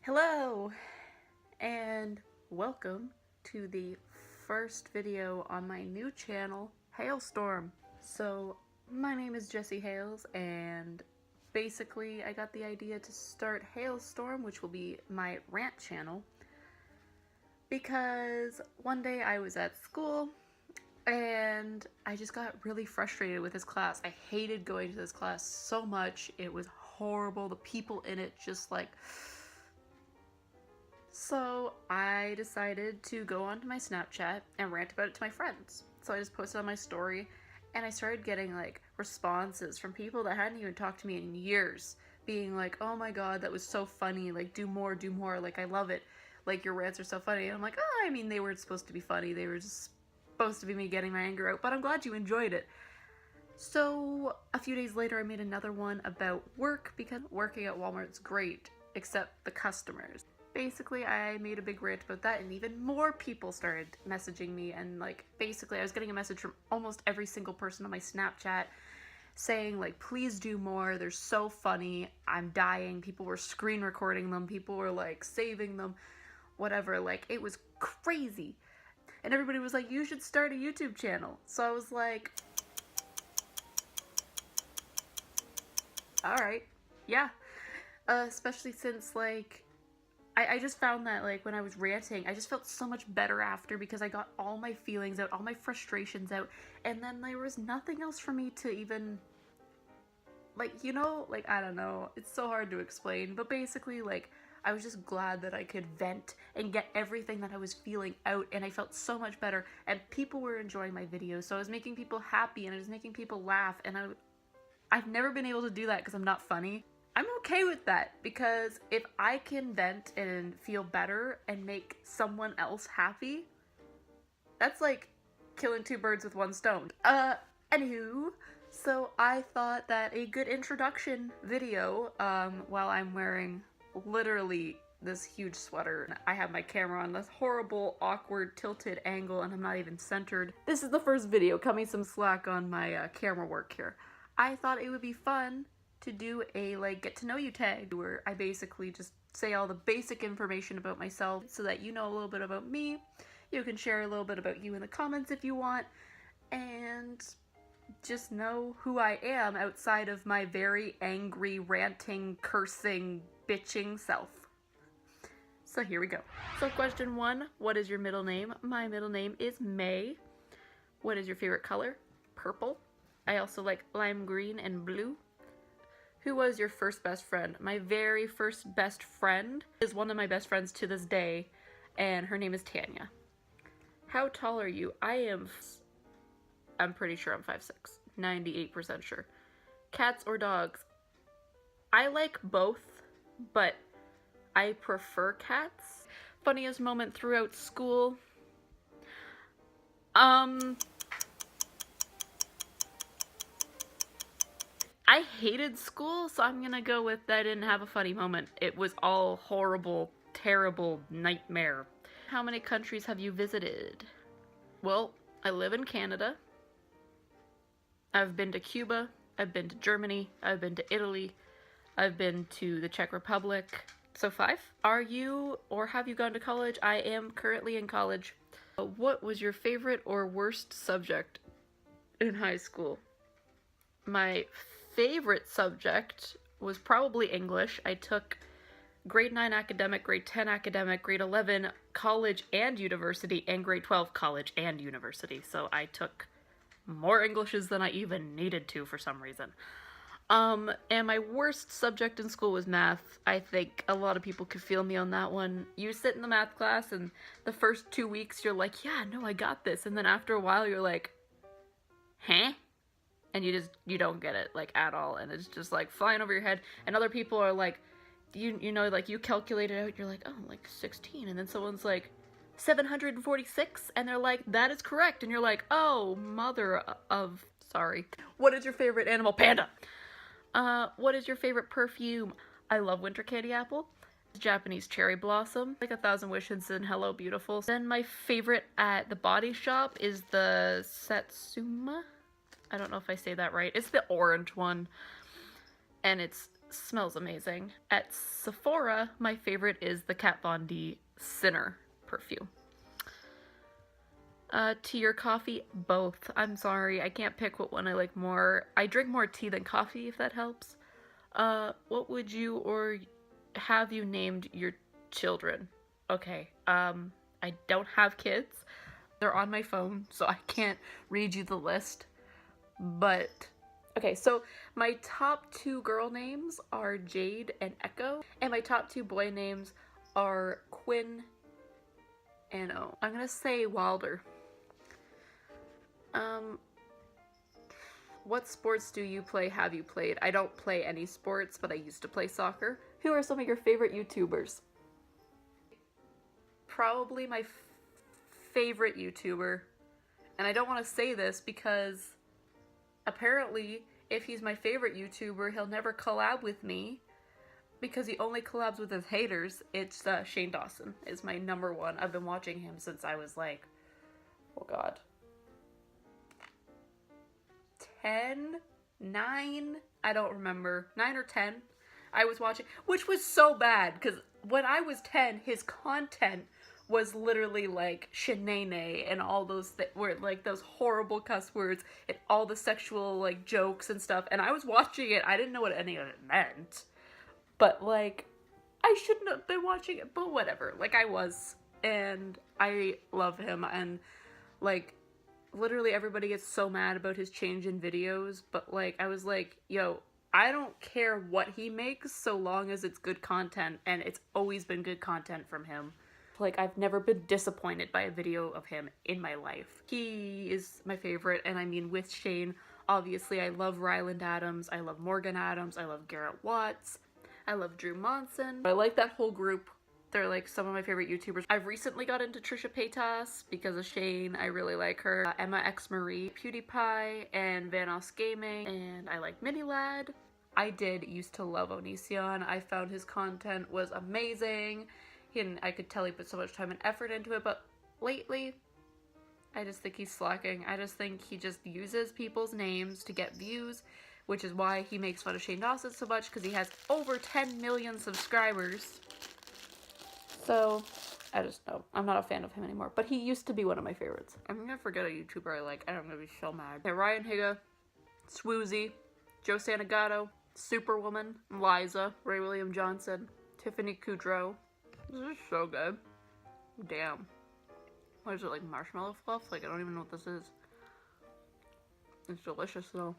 Hello and welcome to the first video on my new channel, HaleStorm. So my name is Jessie Hales, and basically I got the idea to start HaleStorm, which will be my rant channel, because one day I was at school and I just got really frustrated with this class. I hated going to this class so much. It was horrible. The people in it just So I decided to go onto my Snapchat and rant about it to my friends. So I just posted on my story, and I started getting responses from people that hadn't even talked to me in years, being like, "Oh my god, that was so funny, like do more, like I love it, like your rants are so funny." And I'm like, "Oh, I mean, they weren't supposed to be funny, they were just supposed to be me getting my anger out, but I'm glad you enjoyed it." So a few days later I made another one about work, because working at Walmart's great, except the customers. Basically, I made a big rant about that, and even more people started messaging me, and basically I was getting a message from almost every single person on my Snapchat saying please do more, they're so funny, I'm dying. People were screen recording them, people were saving them, whatever. It was crazy. And everybody was like, "You should start a YouTube channel." So I was like, alright, yeah. Especially since I just found that when I was ranting, I just felt so much better after, because I got all my feelings out, all my frustrations out, and then there was nothing else for me to even, I don't know, it's so hard to explain, but basically, I was just glad that I could vent and get everything that I was feeling out, and I felt so much better, and people were enjoying my videos, so I was making people happy, and I was making people laugh, and I've never been able to do that because I'm not funny. I'm okay with that, because if I can vent and feel better and make someone else happy, that's like killing two birds with one stone. Anywho, so I thought that a good introduction video, while I'm wearing literally this huge sweater, I have my camera on this horrible, awkward, tilted angle, and I'm not even centered. This is the first video, cut me some slack on my camera work here. I thought it would be fun to do a get to know you tag, where I basically just say all the basic information about myself so that you know a little bit about me. You can share a little bit about you in the comments if you want, and just know who I am outside of my very angry, ranting, cursing, bitching self. So here we go. So question 1, what is your middle name? My middle name is May. What is your favorite color? Purple. I also like lime green and blue. Who was your first best friend? My very first best friend is one of my best friends to this day, and her name is Tanya. How tall are you? I'm pretty sure I'm 5'6", 98% sure. Cats or dogs? I like both, but I prefer cats. Funniest moment throughout school? I hated school, so I'm gonna go with I didn't have a funny moment. It was all horrible, terrible nightmare. How many countries have you visited? Well, I live in Canada. I've been to Cuba, I've been to Germany, I've been to Italy, I've been to the Czech Republic. So 5. Are you or have you gone to college? I am currently in college. What was your favorite or worst subject in high school? My favorite subject was probably English. I took grade 9 academic, grade 10 academic, grade 11 college and university, and grade 12 college and university. So I took more Englishes than I even needed to for some reason. And my worst subject in school was math. I think a lot of people could feel me on that one. You sit in the math class, and the first 2 weeks you're like, yeah, no, I got this. And then after a while you're like, huh? And you don't get it at all, and it's just flying over your head, and other people are you calculate it out, you're like, oh, 16, and then someone's like 746, and they're like, that is correct, and you're like, oh, mother of sorry. What is your favorite animal? Panda. What is your favorite perfume? I love winter candy apple, Japanese cherry blossom, 1,000 wishes and hello beautiful. Then my favorite at the Body Shop is the Satsuma. I don't know if I say that right. It's the orange one, and it's Smells amazing. At Sephora, my favorite is the Kat Von D Sinner perfume. Tea or coffee? Both. I'm sorry, I can't pick what one I like more. I drink more tea than coffee, if that helps. What would you or have you named your children? Okay, I don't have kids. They're on my phone, so I can't read you the list. But, okay, so my top 2 girl names are Jade and Echo, and my top 2 boy names are Quinn and O. I'm gonna say Wilder. What sports do you play, have you played? I don't play any sports, but I used to play soccer. Who are some of your favorite YouTubers? Probably my favorite YouTuber, and I don't want to say this because apparently if he's my favorite YouTuber, he'll never collab with me because he only collabs with his haters. It's Shane Dawson is my number 1. I've been watching him since I was like, oh god, 10, 9, I don't remember, 9 or 10. I was watching, which was so bad because when I was 10, his content was literally like shenane and all those were like those horrible cuss words and all the sexual like jokes and stuff, and I was watching it. I didn't know what any of it meant, but like I shouldn't have been watching it, but whatever, like I was, and I love him. And like literally everybody gets so mad about his change in videos, but like I was like, yo, I don't care what he makes so long as it's good content, and it's always been good content from him. Like I've never been disappointed by a video of him in my life. He is my favorite, and I mean with Shane, obviously I love Ryland Adams, I love Morgan Adams, I love Garrett Watts, I love Drew Monson. I like that whole group. They're like some of my favorite YouTubers. I've recently got into Trisha Paytas because of Shane. I really like her. Emma X Marie, PewDiePie, and Vanoss Gaming, and I like Mini Lad. I did used to love Onision. I found his content was amazing. I could tell he put so much time and effort into it, but lately, I just think he's slacking. I just think he just uses people's names to get views, which is why he makes fun of Shane Dawson so much, because he has over 10 million subscribers. So, I just know. I'm not a fan of him anymore. But he used to be one of my favorites. I'm gonna forget a YouTuber I like. I'm gonna be so mad. Okay, Ryan Higa, Swoozy, Joe Santagato, Superwoman, Liza, Ray William Johnson, Tiffany Kudrow. This is so good. Damn. What is it, like marshmallow fluff? Like, I don't even know what this is. It's delicious though.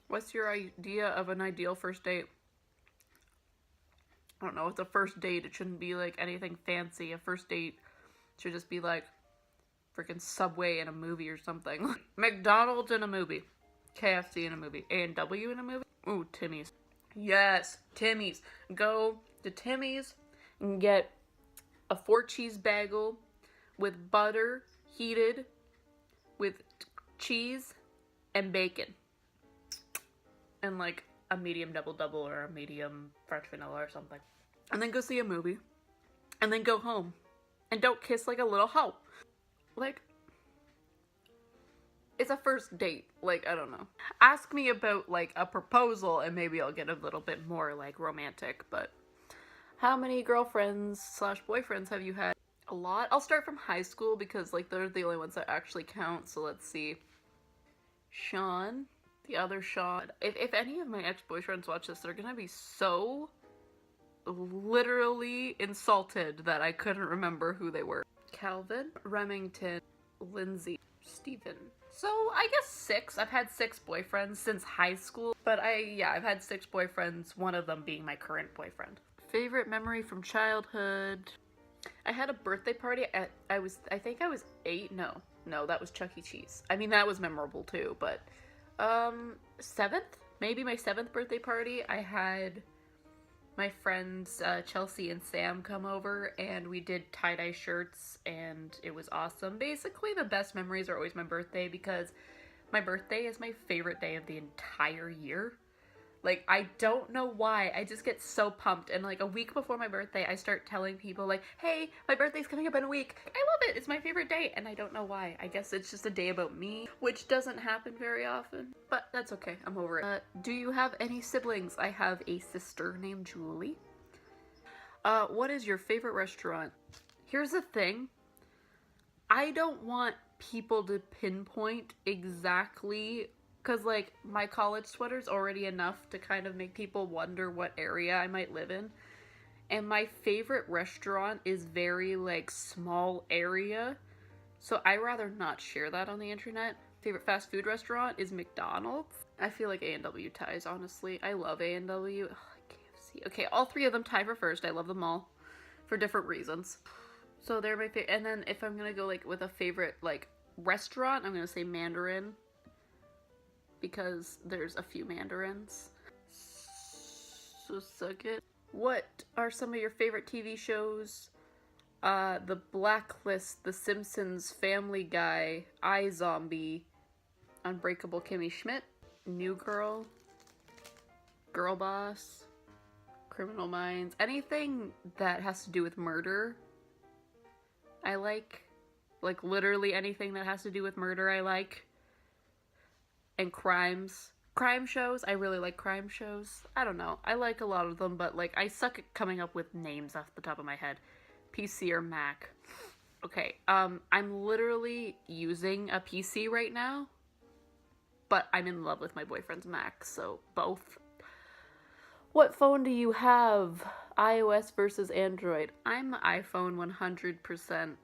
What's your idea of an ideal first date? I don't know, it's a first date. It shouldn't be like anything fancy. A first date should just be like freaking Subway in a movie or something. McDonald's in a movie. KFC in a movie. A&W in a movie. Ooh, Timmy's. Yes, Timmy's. Go to Timmy's and get a 4-cheese bagel with butter heated with cheese and bacon. And like a medium double-double or a medium French vanilla or something. And then go see a movie. And then go home. And don't kiss like a little hoe. Like, it's a first date. Like, I don't know. Ask me about like a proposal and maybe I'll get a little bit more like romantic. But how many girlfriends / boyfriends have you had? A lot. I'll start from high school because like they're the only ones that actually count. So let's see. Sean. The other Sean. If any of my ex-boyfriends watch this, they're gonna be so literally insulted that I couldn't remember who they were. Calvin, Remington, Lindsay, Steven. So I guess 6. I've had 6 boyfriends since high school, but I've had 6 boyfriends, one of them being my current boyfriend. Favorite memory from childhood. I had a birthday party at, I think I was 8. No, that was Chuck E. Cheese. I mean, that was memorable too, but 7th? Maybe my 7th birthday party. I had my friends Chelsea and Sam come over and we did tie-dye shirts and it was awesome. Basically, the best memories are always my birthday because my birthday is my favorite day of the entire year. Like, I don't know why. I just get so pumped. And like a week before my birthday, I start telling people like, hey, my birthday's coming up in a week. I love it. It's my favorite day, and I don't know why. I guess it's just a day about me, which doesn't happen very often, but that's okay. I'm over it. Do you have any siblings? I have a sister named Julie. What is your favorite restaurant? Here's the thing. I don't want people to pinpoint exactly, because like my college sweater's already enough to kind of make people wonder what area I might live in. And my favorite restaurant is very like small area, so I rather not share that on the internet. Favorite fast food restaurant is McDonald's. I feel like A&W ties, honestly. I love A&W. Ugh, KFC. Okay, all three of them tie for first. I love them all for different reasons. So they're my favorite. And then if I'm gonna go like with a favorite like restaurant, I'm gonna say Mandarin, because there's a few Mandarins. So suck it. What are some of your favorite TV shows? The Blacklist, The Simpsons, Family Guy, iZombie, Unbreakable Kimmy Schmidt, New Girl, Girl Boss, Criminal Minds. Anything that has to do with murder, I like. Like literally anything that has to do with murder, I like. And crimes. Crime shows, I really like crime shows. I don't know, I like a lot of them, but like I suck at coming up with names off the top of my head. PC or Mac. Okay, I'm literally using a PC right now, but I'm in love with my boyfriend's Mac, so both. What phone do you have? iOS versus Android. I'm iPhone 100%,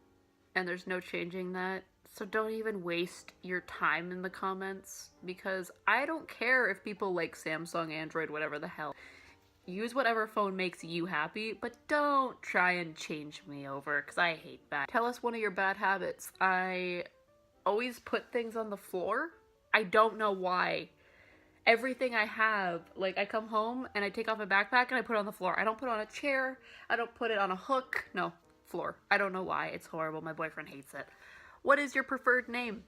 and there's no changing that. So don't even waste your time in the comments, because I don't care if people like Samsung, Android, whatever the hell. Use whatever phone makes you happy, but don't try and change me over, because I hate that. Tell us one of your bad habits. I always put things on the floor. I don't know why. Everything I have, like I come home and I take off my backpack and I put it on the floor. I don't put it on a chair. I don't put it on a hook. No, floor. I don't know why. It's horrible. My boyfriend hates it. What is your preferred name?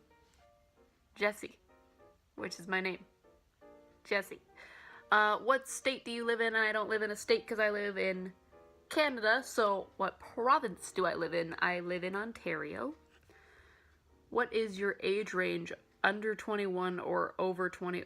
Jessie, which is my name. Jessie. What state do you live in? I don't live in a state because I live in Canada, so what province do I live in? I live in Ontario. What is your age range? Under 21 or over 20?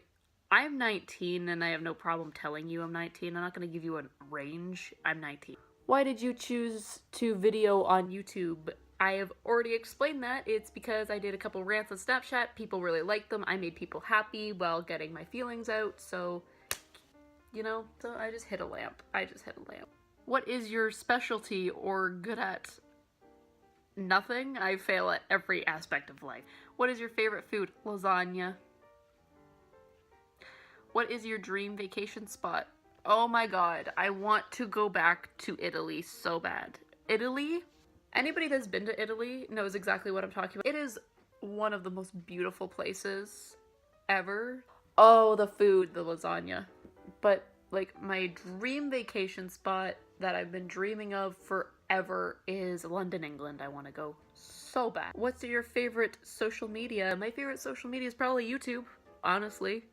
I'm 19 and I have no problem telling you I'm 19. I'm not going to give you a range. I'm 19. Why did you choose to video on YouTube? I have already explained that. It's because I did a couple rants on Snapchat. People really liked them. I made people happy while getting my feelings out. So, you know, so I just hit a lamp. What is your specialty or good at? Nothing. I fail at every aspect of life. What is your favorite food? Lasagna. What is your dream vacation spot? Oh my god, I want to go back to Italy so bad. Italy? Anybody that's been to Italy knows exactly what I'm talking about. It is one of the most beautiful places ever. Oh, the food, the lasagna. But like my dream vacation spot that I've been dreaming of forever is London, England. I want to go so bad. What's your favorite social media? My favorite social media is probably YouTube, honestly.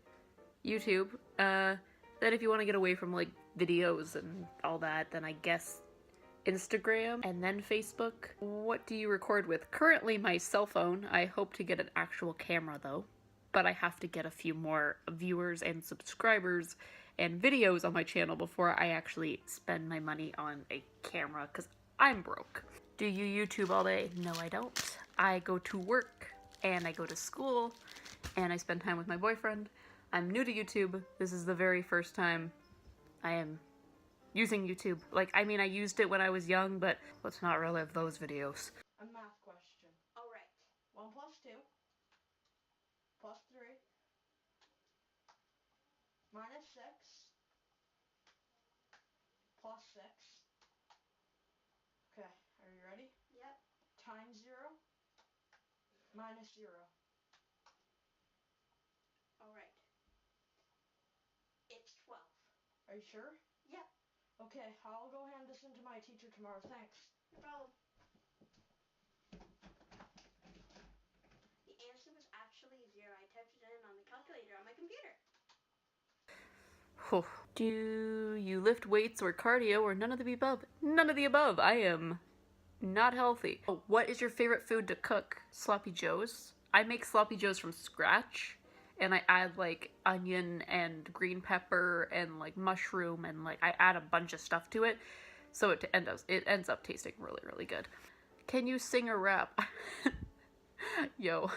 YouTube. Then if you want to get away from like videos and all that, then I guess Instagram, and then Facebook. What do you record with? Currently my cell phone. I hope to get an actual camera though, but I have to get a few more viewers and subscribers and videos on my channel before I actually spend my money on a camera, because I'm broke. Do you YouTube all day? No, I don't. I go to work and I go to school and I spend time with my boyfriend. I'm new to YouTube. This is the very first time I am using YouTube. Like, I mean, I used it when I was young, but let's not relive those videos. A math question. Alright. 1 plus 2 plus 3 minus 6 plus 6. Okay, are you ready? Yep. Times 0 minus 0. Alright. It's 12. Are you sure? Yep. Okay, I'll go hand this in to my teacher tomorrow. Thanks. No problem. The answer was actually 0. I typed it in on the calculator on my computer. Do you lift weights or cardio or none of the above? None of the above. I am Not healthy. Oh, what is your favorite food to cook? Sloppy joes. I make sloppy joes from scratch, and I add like onion and green pepper and like mushroom, and like I add a bunch of stuff to it, so it ends up tasting really, really good. Can you sing or rap? Yo,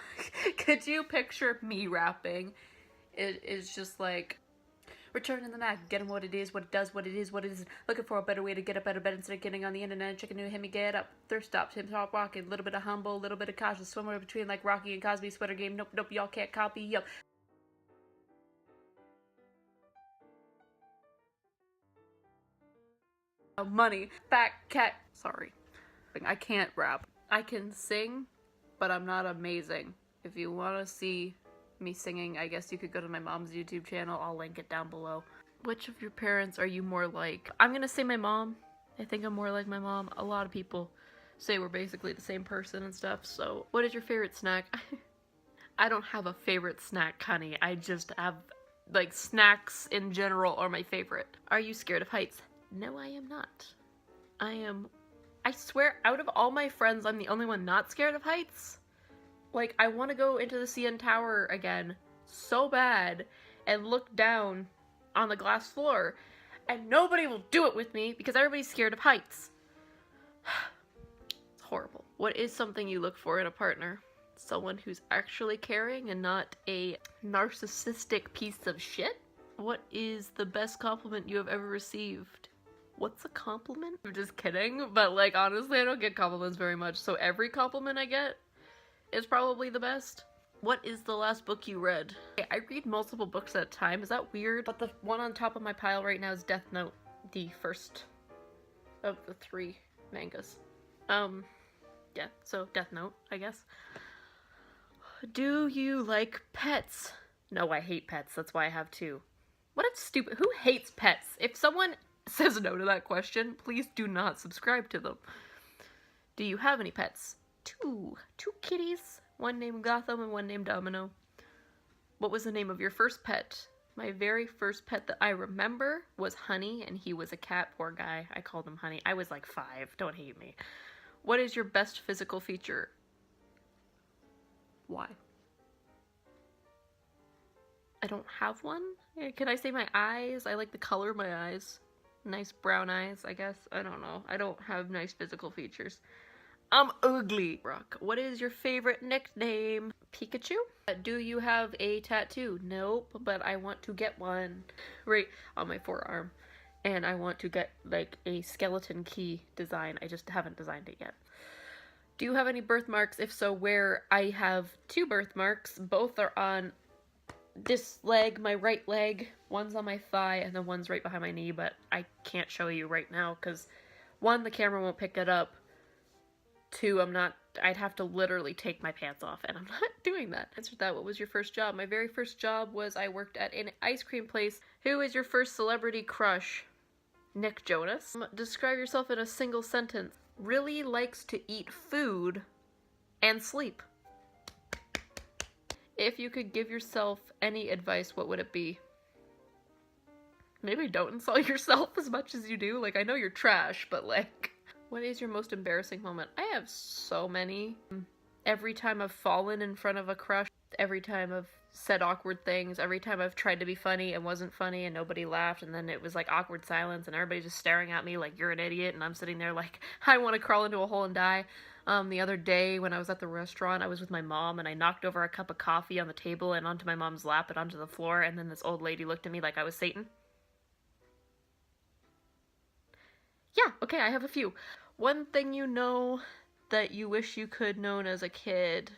could you picture me rapping? It is just like, returning the Mac, get him what it is, what it does, what it is, what it isn't. Looking for a better way to get up out of bed instead of getting on the internet, checking new hit me get up. Thirst stops, hip hop walking, little bit of humble, little bit of cautious, somewhere between like Rocky and Cosby, sweater game. Nope, nope, y'all can't copy. Yup. Money, fat cat. Sorry, I can't rap. I can sing, but I'm not amazing. If you want to see me singing, I guess you could go to my mom's YouTube channel. I'll link it down below. Which of your parents are you more like? I'm gonna say my mom. I think I'm more like my mom. A lot of people say we're basically the same person and stuff, so. What is your favorite snack? I don't have a favorite snack, honey. I just have, like, snacks in general are my favorite. Are you scared of heights? No, I am not. I swear, out of all my friends, I'm the only one not scared of heights. Like, I want to go into the CN Tower again so bad and look down on the glass floor, and nobody will do it with me because everybody's scared of heights. It's horrible. What is something you look for in a partner? Someone who's actually caring and not a narcissistic piece of shit? What is the best compliment you have ever received? What's a compliment? I'm just kidding, but like honestly I don't get compliments very much, so every compliment I get is probably the best. What is the last book you read? I read multiple books at a time. Is that weird? But the one on top of my pile right now is Death Note, the first of the 3 mangas. Yeah, so Death Note, I guess. Do you like pets? No, I hate pets. That's why I have 2. What a stupid... Who hates pets? If someone says no to that question, please do not subscribe to them. Do you have any pets? 2 kitties. One named Gotham and one named Domino. What was the name of your first pet? My very first pet that I remember was Honey, and he was a cat. Poor guy. I called him Honey. I was like 5. Don't hate me. What is your best physical feature? Why? I don't have one? Can I say my eyes? I like the color of my eyes. Nice brown eyes, I guess. I don't know. I don't have nice physical features. I'm ugly. Rock. What is your favorite nickname? Pikachu? Do you have a tattoo? Nope, but I want to get one right on my forearm. And I want to get like a skeleton key design. I just haven't designed it yet. Do you have any birthmarks? If so, where? I have 2 birthmarks. Both are on this leg, my right leg. One's on my thigh and the one's right behind my knee, but I can't show you right now because 1, the camera won't pick it up. 2, I'd have to literally take my pants off, and I'm not doing that. Answer that. What was your first job? My very first job was I worked at an ice cream place. Who is your first celebrity crush? Nick Jonas. Describe yourself in a single sentence. Really likes to eat food and sleep. If you could give yourself any advice, what would it be? Maybe don't insult yourself as much as you do. Like, I know you're trash, but like... What is your most embarrassing moment? I have so many. Every time I've fallen in front of a crush, every time I've said awkward things, every time I've tried to be funny and wasn't funny and nobody laughed, and then it was like awkward silence and everybody just staring at me like you're an idiot, and I'm sitting there like I want to crawl into a hole and die. The other day when I was at the restaurant, I was with my mom and I knocked over a cup of coffee on the table and onto my mom's lap and onto the floor, and then this old lady looked at me like I was Satan. Yeah, okay, I have a few. One thing you know that you wish you could known as a kid.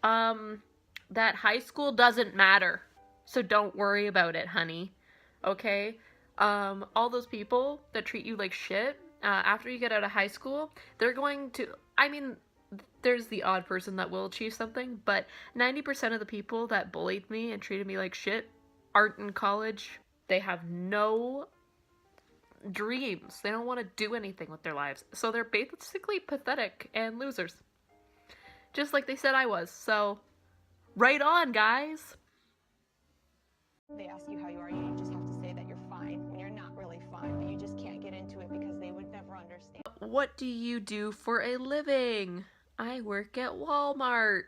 That high school doesn't matter. So don't worry about it, honey. Okay? All those people that treat you like shit, after you get out of high school, they're going to, I mean, there's the odd person that will achieve something, but 90% of the people that bullied me and treated me like shit aren't in college. They have no dreams. They don't want to do anything with their lives. So they're basically pathetic and losers. Just like they said I was. So, right on, guys! They ask you how you are, you just have to say that you're fine when you're not really fine, but you just can't get into it because they would never understand. What do you do for a living? I work at Walmart.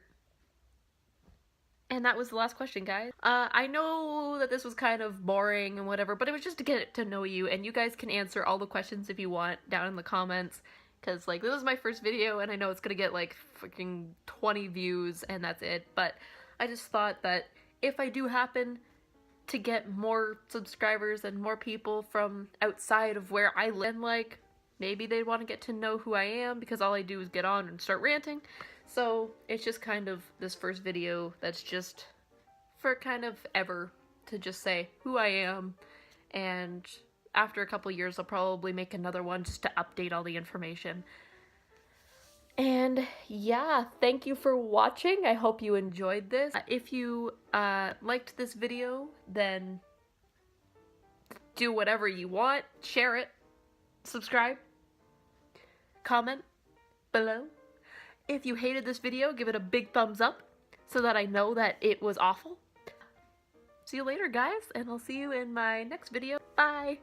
And that was the last question, guys. I know that this was kind of boring and whatever, but it was just to get to know you, and you guys can answer all the questions if you want down in the comments, because, like, this was my first video, and I know it's gonna get, like, freaking 20 views, and that's it, but I just thought that if I do happen to get more subscribers and more people from outside of where I live, like, maybe they'd want to get to know who I am, because all I do is get on and start ranting. So it's just kind of this first video that's just for kind of ever to just say who I am, and after a couple years I'll probably make another one just to update all the information. And yeah, thank you for watching. I hope you enjoyed this. If you liked this video, then do whatever you want. Share it, subscribe, comment below. If you hated this video, give it a big thumbs up so that I know that it was awful. See you later, guys, and I'll see you in my next video. Bye!